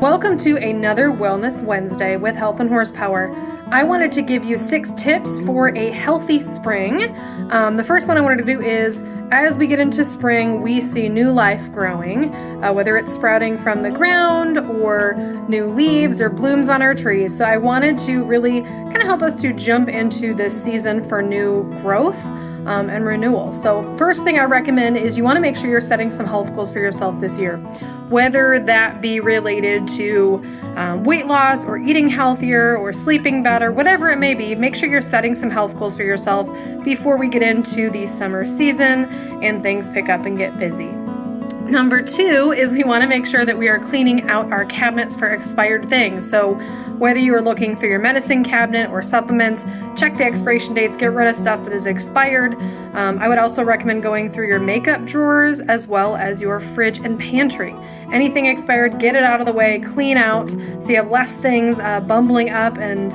Welcome to another Wellness Wednesday with Health and Horsepower. I wanted to give you 6 tips for a healthy spring. The first one I wanted to do is, as we get into spring, we see new life growing, whether it's sprouting from the ground or new leaves or blooms on our trees. So I wanted to really kind of help us to jump into this season for new growth and renewal. So first thing I recommend is you want to make sure you're setting some health goals for yourself this year, whether that be related to weight loss or eating healthier or sleeping better, whatever it may be. Make sure you're setting some health goals for yourself before we get into the summer season and things pick up and get busy. Number 2 is we want to make sure that we are cleaning out our cabinets for expired things. So whether you are looking for your medicine cabinet or supplements, check the expiration dates, get rid of stuff that is expired. I would also recommend going through your makeup drawers as well as your fridge and pantry. Anything expired, get it out of the way, clean out so you have less things bumbling up and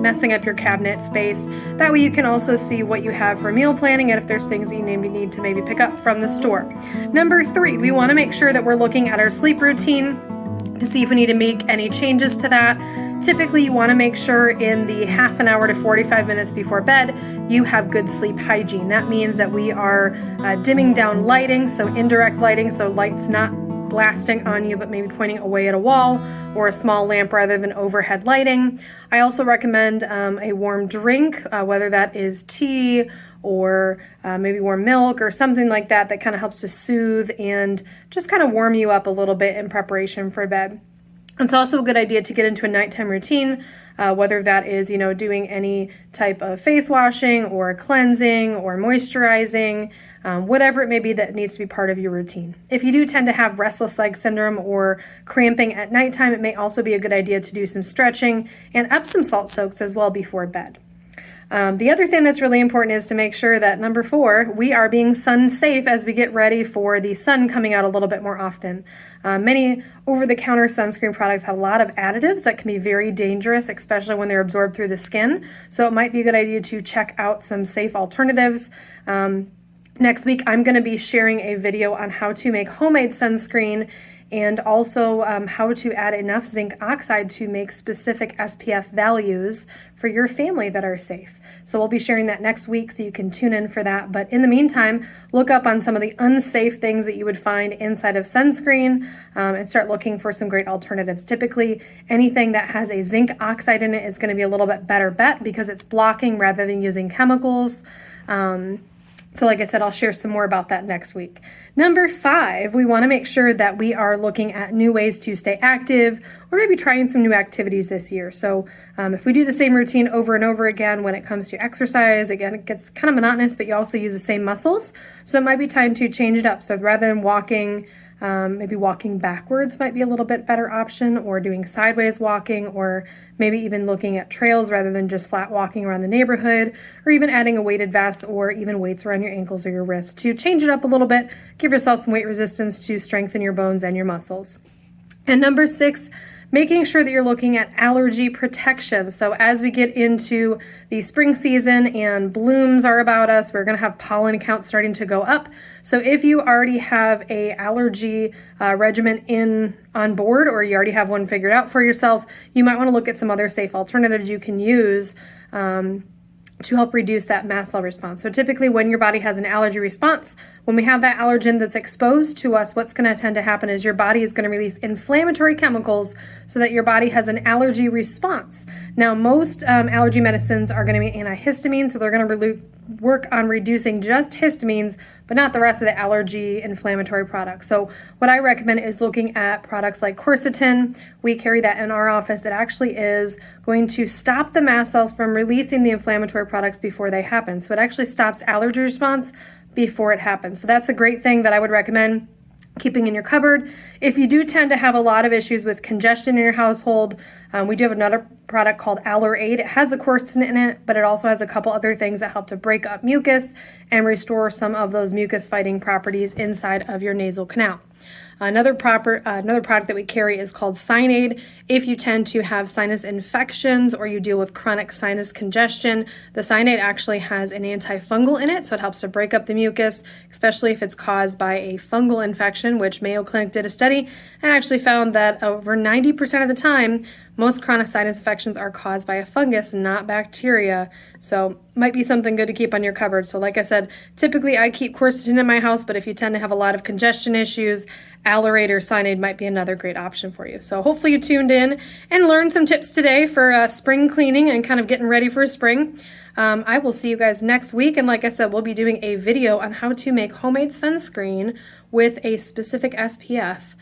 messing up your cabinet space. That way you can also see what you have for meal planning and if there's things that you need to maybe pick up from the store. Number 3, we want to make sure that we're looking at our sleep routine to see if we need to make any changes to that. Typically, you want to make sure in the half an hour to 45 minutes before bed, you have good sleep hygiene. That means that we are dimming down lighting, so indirect lighting, so light's not blasting on you, but maybe pointing away at a wall or a small lamp rather than overhead lighting. I also recommend a warm drink, whether that is tea or maybe warm milk or something like that that kind of helps to soothe and just kind of warm you up a little bit in preparation for bed. It's also a good idea to get into a nighttime routine, whether that is, doing any type of face washing or cleansing or moisturizing, whatever it may be that needs to be part of your routine. If you do tend to have restless leg syndrome or cramping at nighttime, it may also be a good idea to do some stretching and Epsom salt soaks as well before bed. The other thing that's really important is to make sure that, number 4, we are being sun safe as we get ready for the sun coming out a little bit more often. Many over-the-counter sunscreen products have a lot of additives that can be very dangerous, especially when they're absorbed through the skin. So it might be a good idea to check out some safe alternatives. Next week, I'm going to be sharing a video on how to make homemade sunscreen and also how to add enough zinc oxide to make specific SPF values for your family that are safe. So we'll be sharing that next week, so you can tune in for that. But in the meantime, look up on some of the unsafe things that you would find inside of sunscreen and start looking for some great alternatives. Typically, anything that has a zinc oxide in it is going to be a little bit better bet because it's blocking rather than using chemicals. So like I said, I'll share some more about that next week. Number 5, we want to make sure that we are looking at new ways to stay active or maybe trying some new activities this year. So if we do the same routine over and over again when it comes to exercise, again, it gets kind of monotonous, but you also use the same muscles. So it might be time to change it up. So rather than walking, maybe walking backwards might be a little bit better option, or doing sideways walking, or maybe even looking at trails rather than just flat walking around the neighborhood, or even adding a weighted vest or even weights around your ankles or your wrists to change it up a little bit, give yourself some weight resistance to strengthen your bones and your muscles. And number 6, making sure that you're looking at allergy protection. So as we get into the spring season and blooms are about us, we're going to have pollen counts starting to go up. So if you already have a allergy regimen on board, or you already have one figured out for yourself, you might want to look at some other safe alternatives you can use to help reduce that mast cell response. So typically when your body has an allergy response, when we have that allergen that's exposed to us, what's going to tend to happen is your body is going to release inflammatory chemicals so that your body has an allergy response. Now, most allergy medicines are going to be antihistamines, so they're going to work on reducing just histamines, but not the rest of the allergy inflammatory products. So what I recommend is looking at products like quercetin. We carry that in our office. It actually is going to stop the mast cells from releasing the inflammatory products before they happen. So it actually stops allergy response before it happens. So that's a great thing that I would recommend keeping in your cupboard. If you do tend to have a lot of issues with congestion in your household, we do have another product called Allerate. It has a quercetin in it, but it also has a couple other things that help to break up mucus and restore some of those mucus fighting properties inside of your nasal canal. Another product that we carry is called Sinead. If you tend to have sinus infections or you deal with chronic sinus congestion, the Sinead actually has an antifungal in it, so it helps to break up the mucus, especially if it's caused by a fungal infection, which Mayo Clinic did a study and actually found that over 90% of the time, most chronic sinus infections are caused by a fungus, not bacteria. So might be something good to keep on your cupboard. So like I said, typically I keep quercetin in my house, but if you tend to have a lot of congestion issues, Allerate or Sinead might be another great option for you. So hopefully you tuned in and learned some tips today for spring cleaning and kind of getting ready for spring. I will see you guys next week. And like I said, we'll be doing a video on how to make homemade sunscreen with a specific SPF.